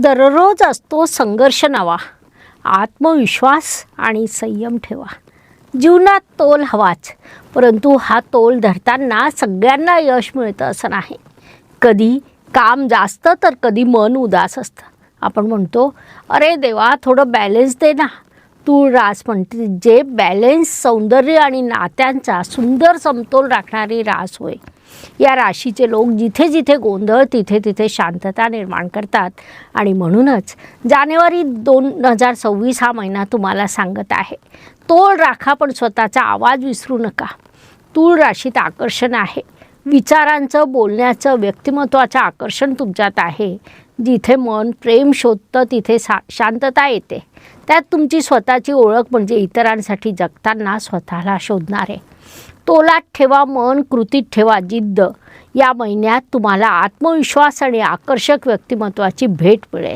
दररोज असतो संघर्ष नवा, आत्मविश्वास आणि संयम ठेवा. जीवनात तोल हवाच, परंतु हा तोल धरताना सगळ्यांना यश मिळतं असं नाही. कधी काम जास्त तर कधी मन उदास असतं. आपण म्हणतो, अरे देवा थोडं बॅलेन्स दे ना. तूळ रास म्हणते, जे बॅलेन्स, सौंदर्य आणि नात्यांचा सुंदर समतोल राखणारी रास होय. या राशीचे लोक जिथे जिथे गोंधळ तिथे तिथे शांतता निर्माण करतात. आणि म्हणूनच जानेवारी 2026 हा महिना तुम्हाला सांगत आहे, तोल राखा पण स्वतःचा आवाज विसरू नका. तूळ राशीत आकर्षण आहे. विचारांचं, बोलण्याचं, व्यक्तिमत्वाचं आकर्षण तुमच्यात आहे. जिथे मन प्रेम शोधतं तिथे शांतता येते. त्यात तुमची स्वतःची ओळख म्हणजे इतरांसाठी जगताना स्वतःला शोधणारे. तोलात ठेवा मन, कृतीत ठेवा जिद्द. या महिन्यात तुम्हाला आत्मविश्वास आणि आकर्षक व्यक्तिमत्वाची भेट मिळेल.